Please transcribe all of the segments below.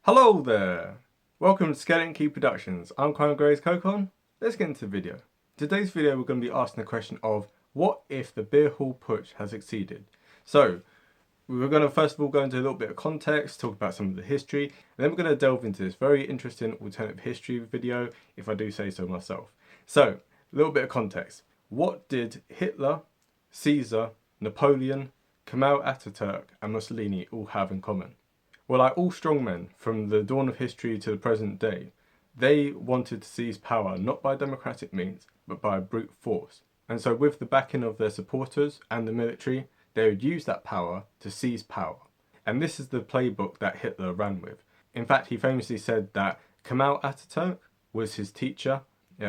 Hello there! Welcome to Skeleton Key Productions. I'm Conor Gray's Cocon. Let's get into the video. Today's video we're going to be asking the question of what if the beer hall putsch has succeeded? So we're going to first of all go into a little bit of context, talk about some of the history, and then we're going to delve into this very interesting alternative history video, if I do say so myself. So, a little bit of context. What did Hitler, Caesar, Napoleon, Kemal Ataturk and Mussolini all have in common? Well, like all strongmen from the dawn of history to the present day, they wanted to seize power not by democratic means, but by brute force. And so with the backing of their supporters and the military, they would use that power to seize power. And this is the playbook that Hitler ran with. In fact, he famously said that Kemal Ataturk was his teacher,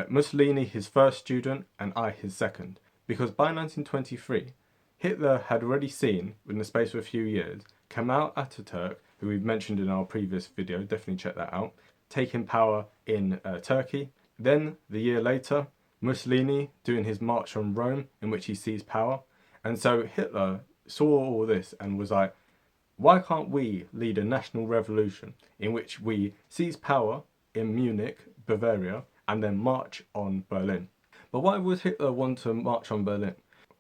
Mussolini his first student, and I his second. Because by 1923, Hitler had already seen, in the space of a few years, Kemal Ataturk, who we've mentioned in our previous video, definitely check that out, taking power in Turkey. Then, the year later, Mussolini doing his march on Rome, in which he seized power. And so Hitler saw all this and was like, why can't we lead a national revolution in which we seize power in Munich, Bavaria, and then march on Berlin? But why would Hitler want to march on Berlin?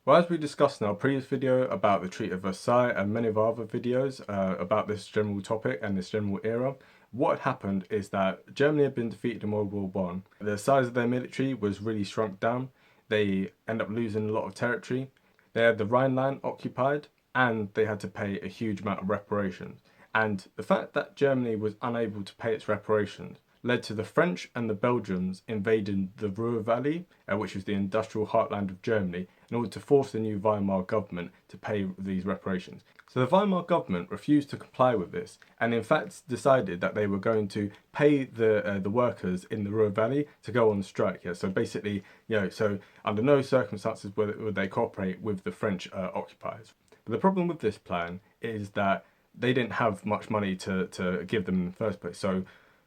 Well, as we discussed in our previous video about the Treaty of Versailles and many of our other videos about this general topic and this general era, what had happened is that Germany had been defeated in World War One. The size of their military was really shrunk down. They end up losing a lot of territory. They had the Rhineland occupied and they had to pay a huge amount of reparations. And the fact that Germany was unable to pay its reparations led to the French and the Belgians invading the Ruhr Valley, which was the industrial heartland of Germany, in order to force the new Weimar government to pay these reparations. So the Weimar government refused to comply with this, and in fact decided that they were going to pay the workers in the Ruhr Valley to go on strike. Yeah, so basically, so under no circumstances would they cooperate with the French occupiers. But the problem with this plan is that they didn't have much money to give them in the first place. So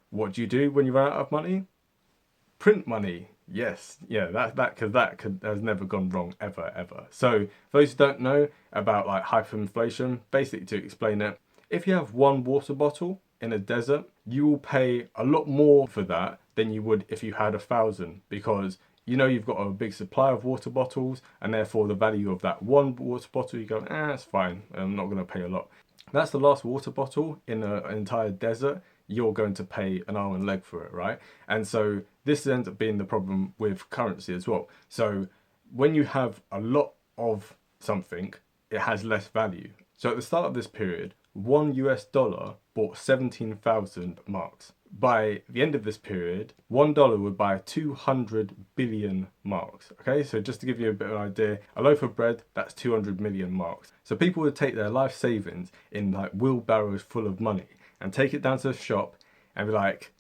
what do you do when you run out of money? Print money. Yes, yeah, that has never gone wrong ever. So for those who don't know about like hyperinflation, basically to explain it, if you have one water bottle in a desert, you will pay a lot more for that than you would if you had 1,000, because you've got a big supply of water bottles, and therefore the value of that one water bottle, you go, it's fine, I'm not going to pay a lot. That's the last water bottle in an entire desert. You're going to pay an arm and leg for it, right? And so this ends up being the problem with currency as well. So when you have a lot of something, it has less value. So at the start of this period, $1 bought 17,000 marks. By the end of this period, $1 would buy 200 billion marks. Okay, so just to give you a bit of an idea, a loaf of bread, that's 200 million marks. So people would take their life savings in like wheelbarrows full of money and take it down to the shop and be like,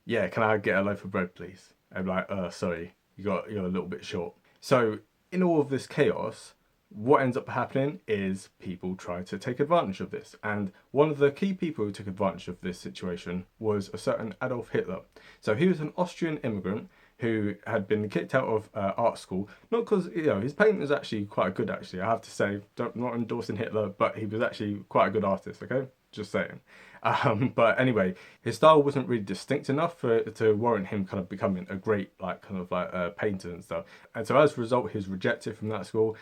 yeah, can I get a loaf of bread, please? And be like, sorry, you're a little bit short. So in all of this chaos, what ends up happening is people try to take advantage of this. And one of the key people who took advantage of this situation was a certain Adolf Hitler. So he was an Austrian immigrant who had been kicked out of art school, not because, his painting was actually quite good, actually. I have to say, not endorsing Hitler, but he was actually quite a good artist, okay? Just saying. But anyway, his style wasn't really distinct enough to warrant him kind of becoming a great painter and stuff. And so as a result, he was rejected from that school.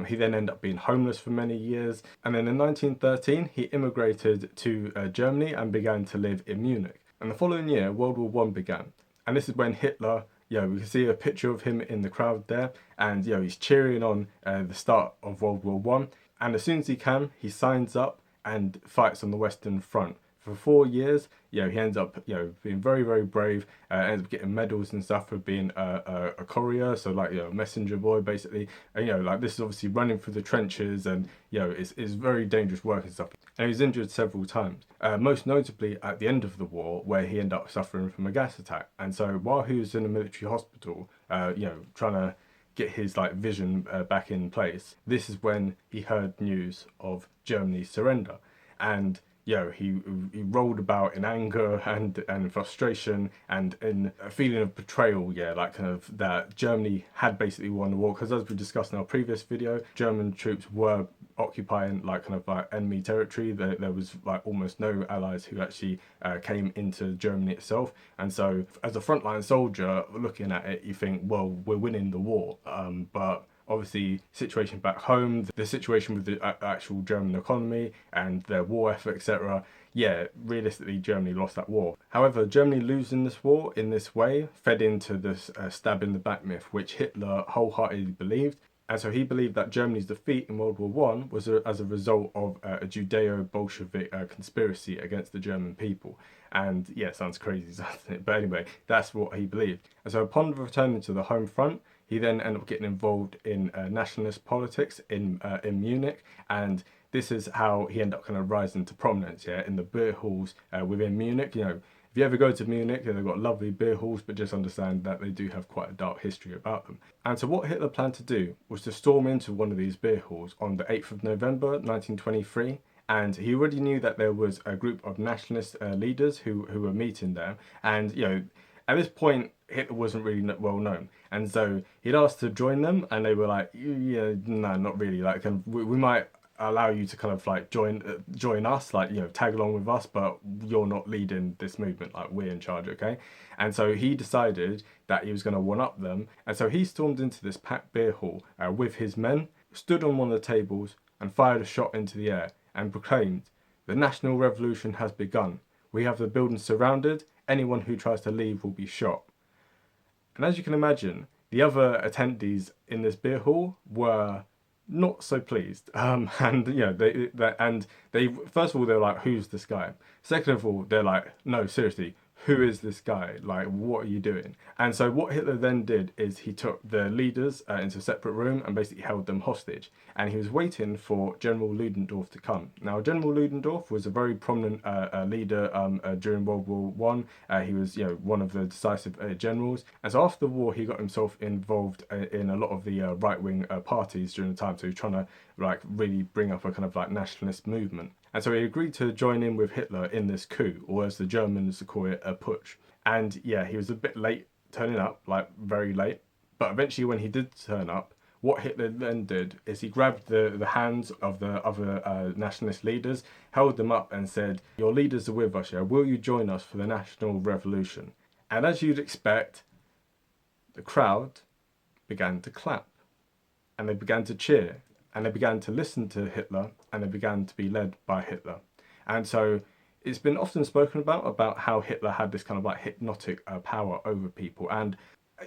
He then ended up being homeless for many years. And then in 1913, he immigrated to Germany and began to live in Munich. And the following year, World War I began. And this is when Hitler, we can see a picture of him in the crowd there. And, he's cheering on the start of World War I. And as soon as he can, he signs up and fights on the Western Front. For 4 years, he ends up, being very, very brave, ends up getting medals and stuff for being a courier, so like, a messenger boy, basically. And, this is obviously running through the trenches and, it's very dangerous work and stuff. And he was injured several times, most notably at the end of the war, where he ended up suffering from a gas attack. And so while he was in a military hospital, trying to get his vision back in place, this is when he heard news of Germany's surrender. And he rolled about in anger and frustration and in a feeling of betrayal, like kind of that Germany had basically won the war, because as we discussed in our previous video, German troops were occupying like kind of like enemy territory. There was like almost no allies who actually came into Germany itself, and so as a frontline soldier looking at it, you think, well, we're winning the war, but obviously situation back home, the situation with the actual German economy and their war effort, etc. Realistically, Germany lost that war. However, Germany losing this war in this way fed into this stab in the back myth, which Hitler wholeheartedly believed. And so he believed that Germany's defeat in World War One was as a result of a Judeo-Bolshevik conspiracy against the German people. And yeah, it sounds crazy, doesn't it? But anyway, that's what he believed. And so upon returning to the home front, he then ended up getting involved in nationalist politics in Munich, and this is how he ended up kind of rising to prominence, in the beer halls within Munich. If you ever go to Munich, they've got lovely beer halls, but just understand that they do have quite a dark history about them. And so what Hitler planned to do was to storm into one of these beer halls on the 8th of November 1923, and he already knew that there was a group of nationalist leaders who were meeting there, and at this point, Hitler wasn't really well known, and so he'd asked to join them, and they were like, "Yeah, no, not really. Like, we might allow you to kind of like join us, like tag along with us, but you're not leading this movement. Like, we're in charge, okay?" And so he decided that he was going to one up them, and so he stormed into this packed beer hall with his men, stood on one of the tables, and fired a shot into the air, and proclaimed, "The national revolution has begun. We have the building surrounded. Anyone who tries to leave will be shot." And as you can imagine, the other attendees in this beer hall were not so pleased. And they first of all, they're like, "Who's this guy?" Second of all, they're like, "No, seriously, who is this guy? Like, what are you doing?" And so what Hitler then did is he took the leaders into a separate room and basically held them hostage. And he was waiting for General Ludendorff to come. Now, General Ludendorff was a very prominent leader during World War One. He was, one of the decisive generals. And so after the war, he got himself involved in a lot of the right-wing parties during the time. So he was trying to like really bring up a kind of like nationalist movement. And so he agreed to join in with Hitler in this coup, or as the Germans call it, a putsch. And he was a bit late turning up, like very late. But eventually when he did turn up, what Hitler then did is he grabbed the hands of the other nationalist leaders, held them up and said, "Your leaders are with us, will you join us for the national revolution?" And as you'd expect, the crowd began to clap, and they began to cheer, and they began to listen to Hitler, and they began to be led by Hitler. And so it's been often spoken about how Hitler had this kind of like hypnotic power over people. And,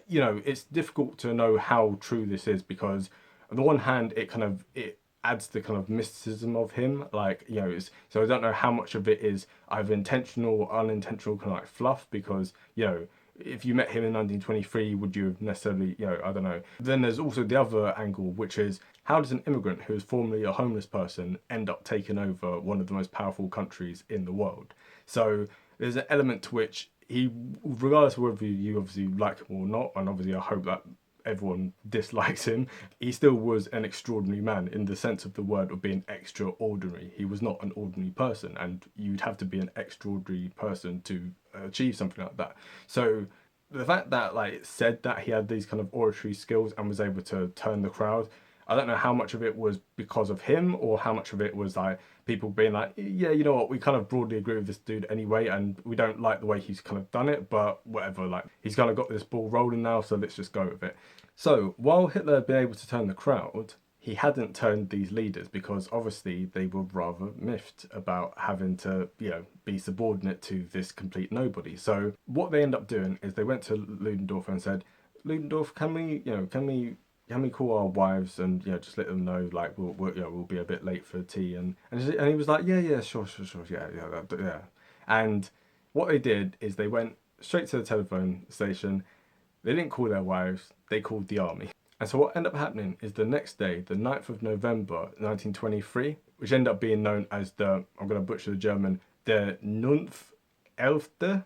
it's difficult to know how true this is, because on the one hand, it adds the kind of mysticism of him. Like, so I don't know how much of it is either intentional or unintentional kind of like fluff, because, if you met him in 1923, would you have necessarily, I don't know. Then there's also the other angle, which is, how does an immigrant who is formerly a homeless person end up taking over one of the most powerful countries in the world? So there's an element to which he, regardless of whether you obviously like him or not, and obviously I hope that everyone dislikes him, he still was an extraordinary man in the sense of the word of being extraordinary. He was not an ordinary person, and you'd have to be an extraordinary person to achieve something like that. So the fact that like it said that he had these kind of oratory skills and was able to turn the crowd, I don't know how much of it was because of him or how much of it was like people being like, "Yeah, you know what, we kind of broadly agree with this dude anyway, and we don't like the way he's kind of done it, but whatever, like he's kind of got this ball rolling now, so let's just go with it." So while Hitler had been able to turn the crowd, he hadn't turned these leaders, because obviously they were rather miffed about having to, be subordinate to this complete nobody. So what they end up doing is they went to Ludendorff and said, "Ludendorff, can we call our wives and just let them know, like we'll be a bit late for tea?" And he was like, "Yeah, sure, yeah." And what they did is they went straight to the telephone station. They didn't call their wives, they called the army. And so what ended up happening is the next day, the 9th of November 1923, which ended up being known as I'm going to butcher the German, the 9/11.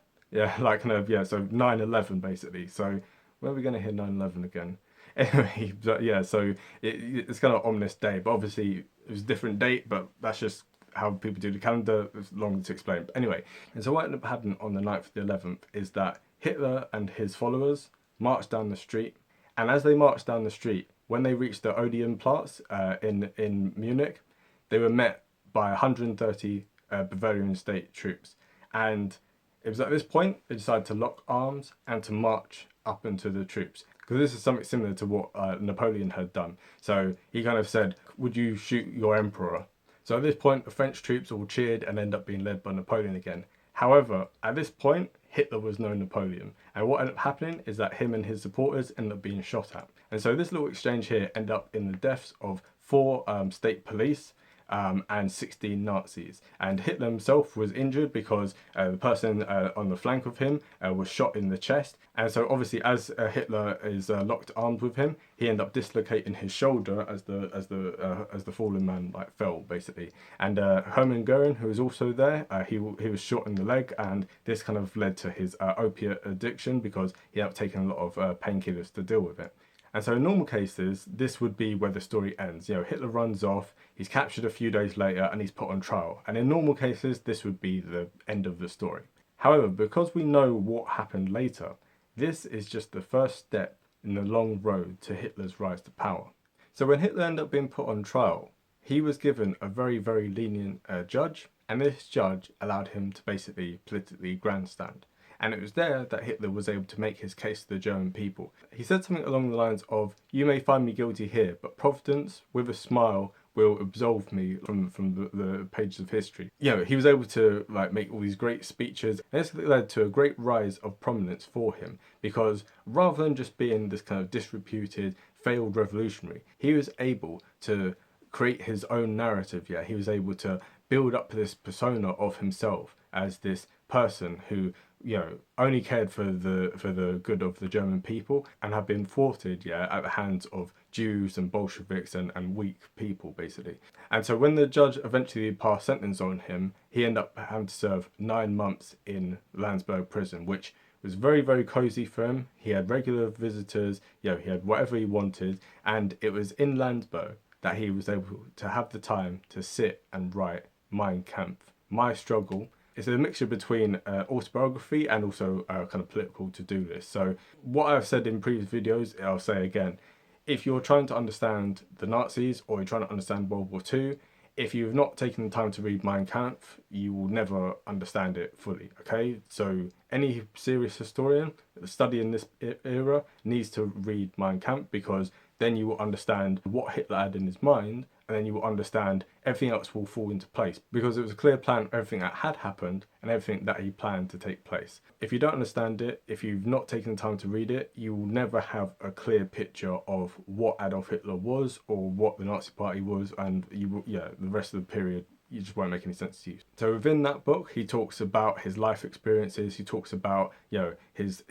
So 9/11 basically. So where are we going to hear 9/11 again? Anyway, but so it's kind of ominous day, but obviously it was a different date, but that's just how people do the calendar. It's long to explain. But anyway, and so what ended up happening on the 9th of the 11th is that Hitler and his followers marched down the street. And as they marched down the street, when they reached the Odeonplatz in Munich, they were met by 130 Bavarian state troops. And it was at this point they decided to lock arms and to march up into the troops. Because this is something similar to what Napoleon had done. So he kind of said, would you shoot your emperor? So at this point, the French troops all cheered and ended up being led by Napoleon again. However, at this point, Hitler was no Napoleon. And what ended up happening is that him and his supporters ended up being shot at. And so this little exchange here ended up in the deaths of 4 state police, and 16 Nazis. And Hitler himself was injured because the person on the flank of him was shot in the chest. And so obviously as Hitler is locked armed with him, he ended up dislocating his shoulder as the fallen man like fell basically. And Hermann Goering, who was also there, he was shot in the leg, and this kind of led to his opiate addiction because he ended up taking a lot of painkillers to deal with it. And so in normal cases, this would be where the story ends. You know, Hitler runs off, he's captured a few days later, and he's put on trial. And in normal cases, this would be the end of the story. However, because we know what happened later, this is just the first step in the long road to Hitler's rise to power. So when Hitler ended up being put on trial, he was given a very, very lenient judge, and this judge allowed him to basically politically grandstand. And it was there that Hitler was able to make his case to the German people. He said something along the lines of, "You may find me guilty here, but Providence, with a smile, will absolve me from the pages of history." You know, he was able to like make all these great speeches, and this led to a great rise of prominence for him, because rather than just being this kind of disreputed, failed revolutionary, he was able to create his own narrative. Yeah, he was able to build up this persona of himself as this person who, you know, only cared for the good of the German people and had been thwarted, yeah, at the hands of Jews and Bolsheviks and weak people, basically. And so when the judge eventually passed sentence on him, he ended up having to serve 9 months in Landsberg prison, which was very, very cozy for him. He had regular visitors, you know, he had whatever he wanted, and it was in Landsberg that he was able to have the time to sit and write Mein Kampf, My Struggle. It's a mixture between autobiography and also kind of political to-do list. So what I've said in previous videos, I'll say again. If you're trying to understand the Nazis or you're trying to understand World War II, if you've not taken the time to read Mein Kampf, you will never understand it fully, okay? So any serious historian studying this era needs to read Mein Kampf, because then you will understand what Hitler had in his mind, and then you will understand everything else will fall into place, because it was a clear plan of everything that had happened and everything that he planned to take place. If you don't understand it, if you've not taken the time to read it, you will never have a clear picture of what Adolf Hitler was or what the Nazi Party was, and you will, yeah, the rest of the period, you just won't make any sense to you. So within that book, he talks about his life experiences. He talks about, you know, his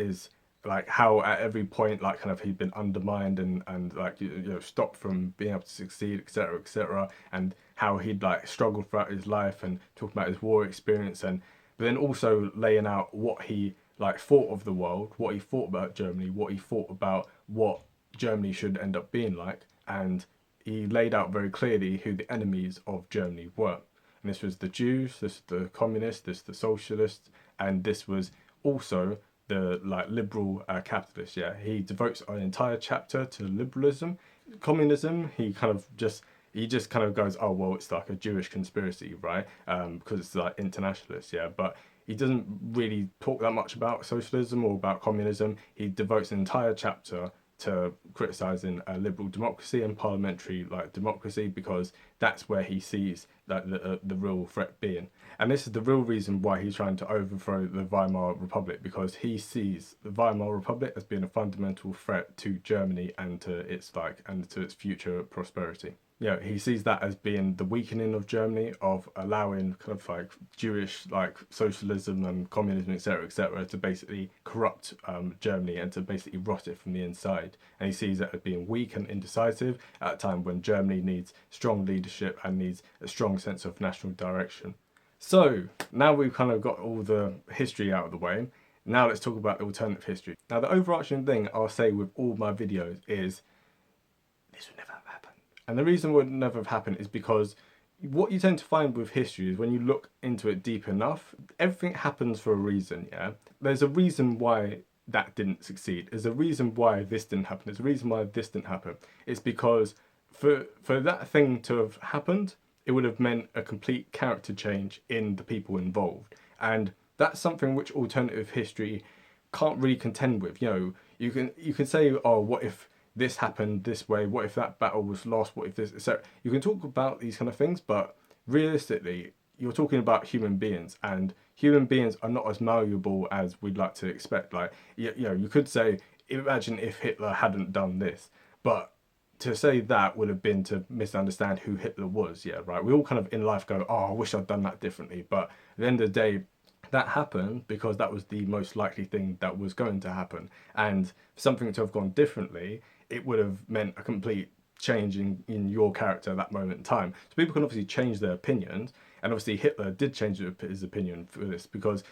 like how at every point, like kind of he'd been undermined and like, you know, stopped from being able to succeed, etc., and how he'd like struggled throughout his life, and talking about his war experience, and but then also laying out what he like thought of the world, what he thought about Germany, what he thought about what Germany should end up being like, and he laid out very clearly who the enemies of Germany were. And this was the Jews, this was the communists, this was the socialists, and this was also the like liberal capitalists. Yeah, he devotes an entire chapter to liberalism. Communism, he just kind of goes, oh well, it's like a Jewish conspiracy, right? Because it's like internationalist, yeah. But he doesn't really talk that much about socialism or about communism. He devotes an entire chapter to criticizing liberal democracy and parliamentary like democracy, because that's where he sees that the real threat being. And this is the real reason why he's trying to overthrow the Weimar Republic, because he sees the Weimar Republic as being a fundamental threat to Germany and to its future prosperity. You know, he sees that as being the weakening of Germany, of allowing kind of like Jewish like socialism and communism, etc., to basically corrupt Germany and to basically rot it from the inside. And he sees that as being weak and indecisive at a time when Germany needs strong leadership and needs a strong sense of national direction. So now we've kind of got all the history out of the way. Now let's talk about the alternative history. Now the overarching thing I'll say with all my videos is this would never have happened. And the reason it would never have happened is because what you tend to find with history is when you look into it deep enough, everything happens for a reason, yeah? There's a reason why that didn't succeed. There's a reason why this didn't happen. There's a reason why this didn't happen. It's because for that thing to have happened, it would have meant a complete character change in the people involved. And that's something which alternative history can't really contend with. You know, you can say, oh, what if this happened this way? What if that battle was lost? What if this? So you can talk about these kind of things, but realistically, you're talking about human beings, and human beings are not as malleable as we'd like to expect. Like, you know, you could say, imagine if Hitler hadn't done this, but to say that would have been to misunderstand who Hitler was. Yeah, right. We all kind of in life go, oh, I wish I'd done that differently. But at the end of the day, that happened because that was the most likely thing that was going to happen. And for something to have gone differently, it would have meant a complete change in your character at that moment in time. So people can obviously change their opinions. And obviously Hitler did change his opinion for this, because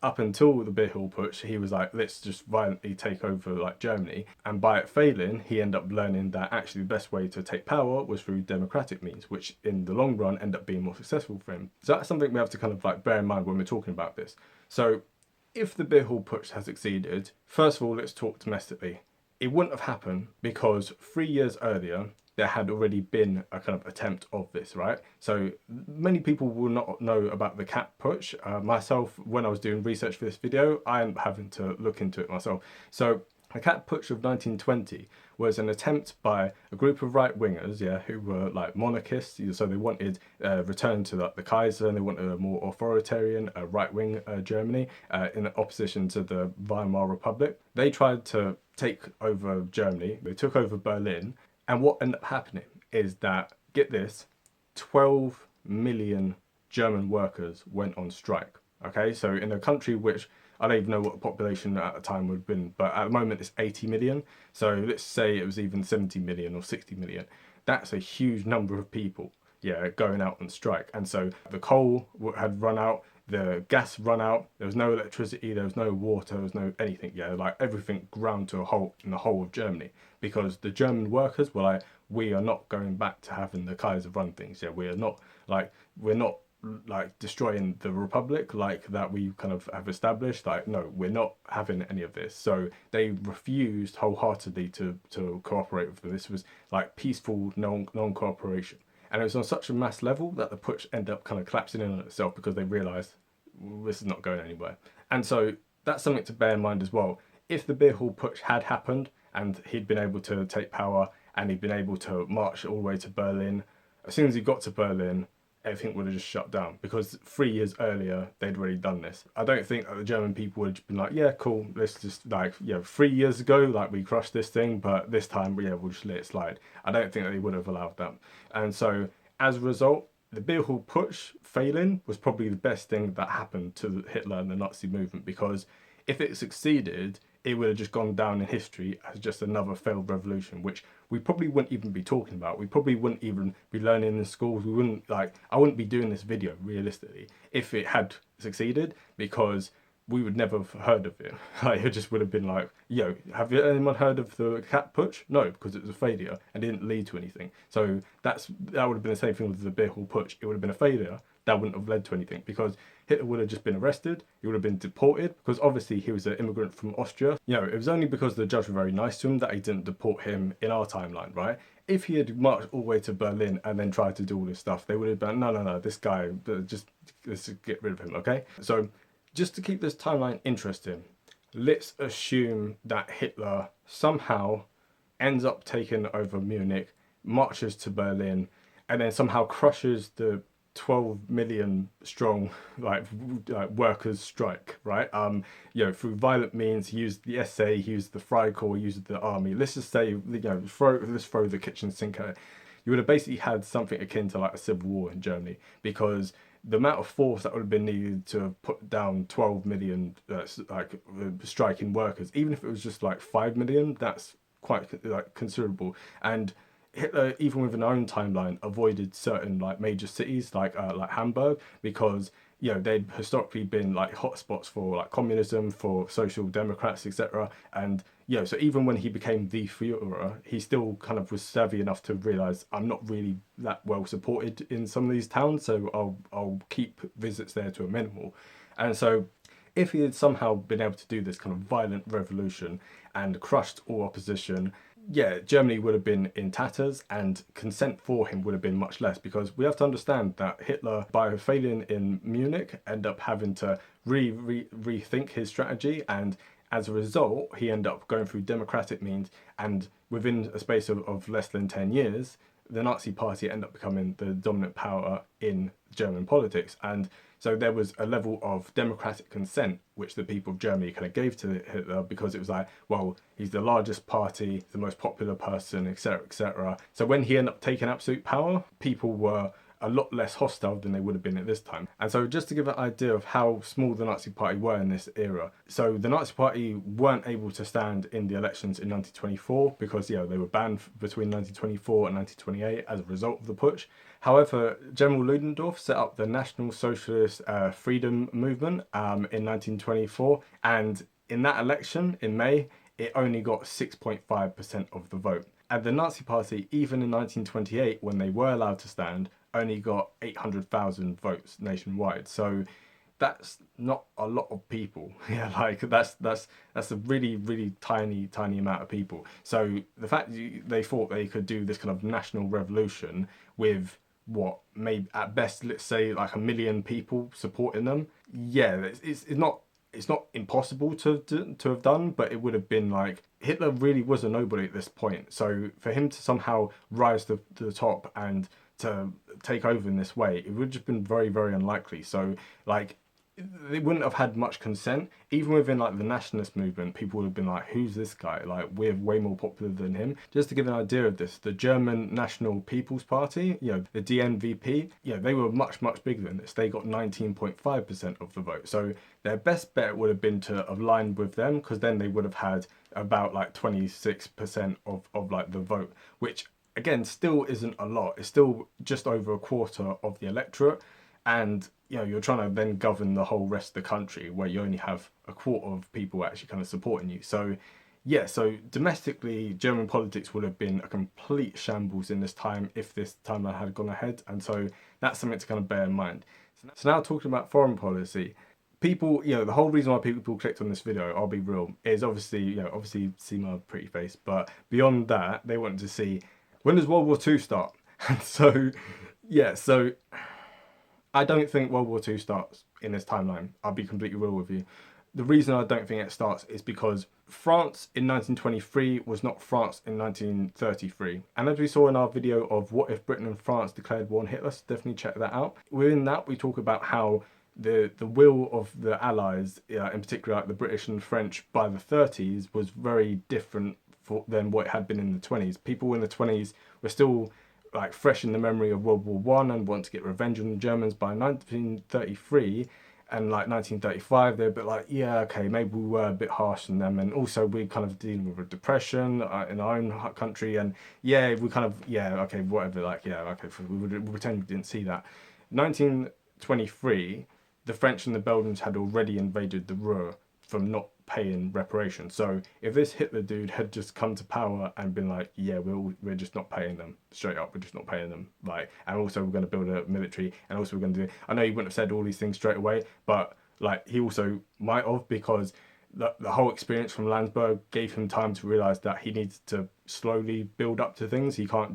up until the Beer Hall Putsch, he was like, let's just violently take over like Germany. And by it failing, he ended up learning that actually the best way to take power was through democratic means, which in the long run ended up being more successful for him. So that's something we have to kind of like bear in mind when we're talking about this. So if the Beer Hall Putsch has succeeded, first of all, let's talk domestically. It wouldn't have happened because 3 years earlier, there had already been a kind of attempt of this, right? So many people will not know about the cat putsch. Myself, when I was doing research for this video, I am having to look into it myself. So the cat putsch of 1920 was an attempt by a group of right-wingers, yeah, who were like monarchists. So they wanted return to the Kaiser, and they wanted a more authoritarian right-wing Germany in opposition to the Weimar Republic. They tried to take over Germany. They took over Berlin. And what ended up happening is that, get this, 12 million German workers went on strike. Okay, so in a country which, I don't even know what the population at the time would have been, but at the moment it's 80 million. So let's say it was even 70 million or 60 million. That's a huge number of people, yeah, going out on strike. And so the coal had run out, the gas run out, there was no electricity, there was no water, there was no anything, yeah, like everything ground to a halt in the whole of Germany, because the German workers were like, we are not going back to having the Kaiser run things, yeah, we're not like destroying the republic like that we kind of have established, like, no, we're not having any of this. So they refused wholeheartedly to cooperate with them. This was like peaceful non-cooperation. And it was on such a mass level that the putsch ended up kind of collapsing in on itself, because they realised, well, this is not going anywhere. And so that's something to bear in mind as well. If the Beer Hall Putsch had happened and he'd been able to take power and he'd been able to march all the way to Berlin, as soon as he got to Berlin, everything would have just shut down, because 3 years earlier they'd already done this. I don't think that the German people would have been like, yeah, cool, let's just, like, you know, 3 years ago, like, we crushed this thing, but this time, yeah, we'll just let it slide. I don't think that they would have allowed that. And so as a result, the Beer Hall Putsch failing was probably the best thing that happened to Hitler and the Nazi movement, because if it succeeded, it would have just gone down in history as just another failed revolution, which we probably wouldn't even be talking about. We probably wouldn't even be learning in schools. We wouldn't, like, I wouldn't be doing this video realistically if it had succeeded, because we would never have heard of it. Like, it just would have been like, yo, have anyone heard of the cat putsch? No, because it was a failure and didn't lead to anything. So that would have been the same thing with the Beer Hall Putsch. It would have been a failure that wouldn't have led to anything, because Hitler would have just been arrested, he would have been deported, because obviously he was an immigrant from Austria. You know, it was only because the judge were very nice to him that he didn't deport him in our timeline, right? If he had marched all the way to Berlin and then tried to do all this stuff, they would have been, no, this guy, just let's get rid of him, okay? So just to keep this timeline interesting, let's assume that Hitler somehow ends up taking over Munich, marches to Berlin, and then somehow crushes the 12 million strong like workers strike, right? You know, through violent means. He used the SA, he used the Freikorps, he used the army. Let's just say, you know, let's throw the kitchen sink at it. You would have basically had something akin to like a civil war in Germany, because the amount of force that would have been needed to put down 12 million striking workers, even if it was just like 5 million, that's quite like considerable. And Hitler, even within our own timeline, avoided certain like major cities like Hamburg, because you know, they'd historically been like hotspots for like communism, for social democrats, etc. And you know, so even when he became the Führer, he still kind of was savvy enough to realize I'm not really that well supported in some of these towns, so I'll keep visits there to a minimal. And so if he had somehow been able to do this kind of violent revolution and crushed all opposition, yeah, Germany would have been in tatters and consent for him would have been much less, because we have to understand that Hitler, by failing in Munich, ended up having to rethink his strategy, and as a result, he ended up going through democratic means, and within a space of less than 10 years, the Nazi Party ended up becoming the dominant power in German politics. And so there was a level of democratic consent which the people of Germany kind of gave to Hitler, because it was like, well, he's the largest party, the most popular person, etc., etc. So when he ended up taking absolute power, people were a lot less hostile than they would have been at this time. And so just to give an idea of how small the Nazi Party were in this era, so the Nazi Party weren't able to stand in the elections in 1924 because, you know, they were banned between 1924 and 1928 as a result of the Putsch. However, General Ludendorff set up the National Socialist Freedom Movement in 1924, and in that election in May, it only got 6.5% of the vote. And the Nazi Party, even in 1928, when they were allowed to stand, only got 800,000 votes nationwide. So that's not a lot of people. Yeah, like that's a really tiny amount of people. So the fact they thought they could do this kind of national revolution with what, maybe at best, let's say like 1 million people supporting them, yeah, it's not impossible to have done, but it would have been like, Hitler really was a nobody at this point. So for him to somehow rise to the top and to take over in this way, it would have just been very unlikely. So like, they wouldn't have had much consent. Even within like the nationalist movement, people would have been like, who's this guy? Like, we're way more popular than him. Just to give an idea of this, the German National People's Party, you know, the DNVP, you know, they were much bigger than this. They got 19.5% of the vote. So their best bet would have been to align with them, because then they would have had about like 26% of like the vote, which again still isn't a lot. It's still just over a quarter of the electorate. And you know, you're trying to then govern the whole rest of the country where you only have a quarter of people actually kind of supporting you. So yeah, so domestically, German politics would have been a complete shambles in this time if this timeline had gone ahead. And so that's something to kind of bear in mind. So now talking about foreign policy, people, you know, the whole reason why people clicked on this video, I'll be real, is obviously, you know, obviously see my pretty face, but beyond that, they wanted to see, when does World War II start? And so, yeah, so I don't think World War II starts in this timeline. I'll be completely real with you. The reason I don't think it starts is because France in 1923 was not France in 1933. And as we saw in our video of what if Britain and France declared war on Hitler, so definitely check that out. Within that, we talk about how the will of the Allies, in particular like the British and French, by the 30s was very different than what it had been in the 20s. People in the 20s were still like fresh in the memory of World War One and want to get revenge on the Germans. By 1933 and like 1935, they're a bit like, yeah, okay, maybe we were a bit harsh on them, and also we're kind of dealing with a depression in our own country, and yeah, we kind of, yeah, okay, whatever, like, yeah, okay, we pretend we didn't see that. 1923, the French and the Belgians had already invaded the ruhr from not paying reparations. So if this Hitler dude had just come to power and been like, yeah, we're just not paying them, straight up, we're just not paying them, like, and also we're going to build a military, and also we're going to do, I know he wouldn't have said all these things straight away, but like, he also might have, because the whole experience from Landsberg gave him time to realize that he needs to slowly build up to things. You can't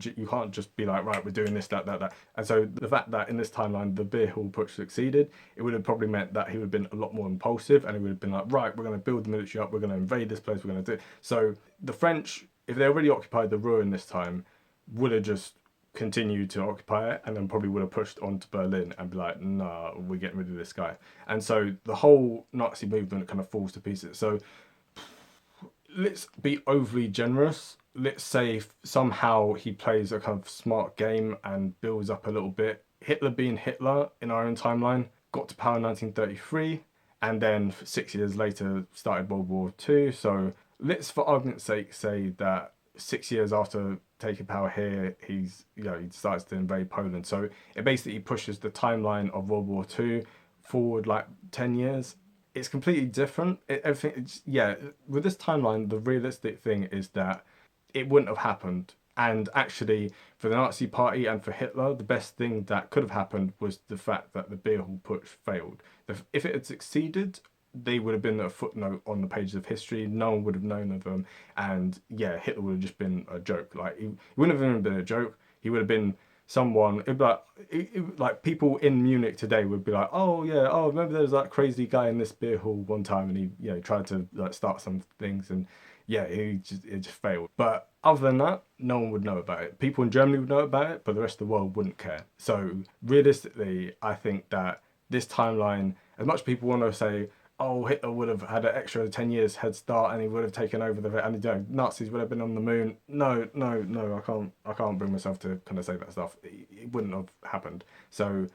just be like, right, we're doing this, that. And so the fact that in this timeline the beer hall putsch succeeded, it would have probably meant that he would have been a lot more impulsive, and he would have been like, right, we're going to build the military up, we're going to invade this place, we're going to do it. So the French, if they already occupied the ruhr in this time, would have just continue to occupy it, and then probably would have pushed on to Berlin and be like, nah, we're getting rid of this guy. And so the whole Nazi movement kind of falls to pieces. So let's be overly generous. Let's say somehow he plays a kind of smart game and builds up a little bit. Hitler being Hitler in our own timeline, got to power in 1933, and then 6 years later started World War II. So let's, for argument's sake, say that 6 years after taking power here, he starts to invade Poland. So it basically pushes the timeline of World War II forward like 10 years, it's completely different. Yeah, with this timeline, the realistic thing is that it wouldn't have happened. And actually, for the Nazi Party and for Hitler, the best thing that could have happened was the fact that the beer hall putsch failed. If it had succeeded, they would have been a footnote on the pages of history. No one would have known of them. And yeah, Hitler would have just been a joke. Like, he wouldn't have even been a joke. He would have been someone, like people in Munich today would be like, oh yeah, oh, remember there was that crazy guy in this beer hall one time and he, tried to like start some things, and yeah, it just failed. But other than that, no one would know about it. People in Germany would know about it, but the rest of the world wouldn't care. So realistically, I think that this timeline, as much people want to say, oh, Hitler would have had an extra 10 years head start and he would have taken over and Nazis would have been on the moon. No, I can't bring myself to kind of say that stuff. It wouldn't have happened. So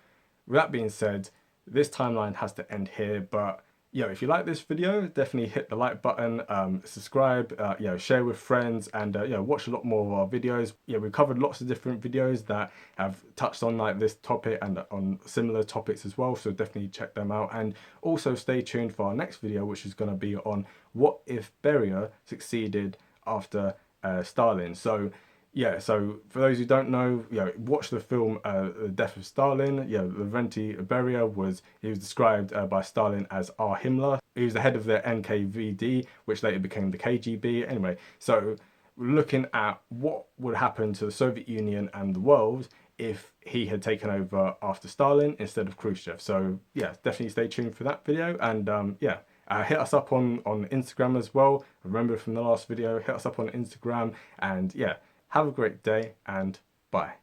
with that being said, this timeline has to end here, but if you like this video, definitely hit the like button, subscribe, share with friends, and watch a lot more of our videos. We've covered lots of different videos that have touched on like this topic and on similar topics as well, so definitely check them out. And also stay tuned for our next video, which is going to be on what if Beria succeeded after Stalin. So yeah, so for those who don't know, watch the film The Death of Stalin. Lavrenti Beria was described by Stalin as our Himmler. He was the head of the NKVD, which later became the KGB. Anyway, so we're looking at what would happen to the Soviet Union and the world if he had taken over after Stalin instead of Khrushchev. So yeah, definitely stay tuned for that video, and hit us up on Instagram as well. Remember from the last video, hit us up on Instagram, and yeah, have a great day, and bye.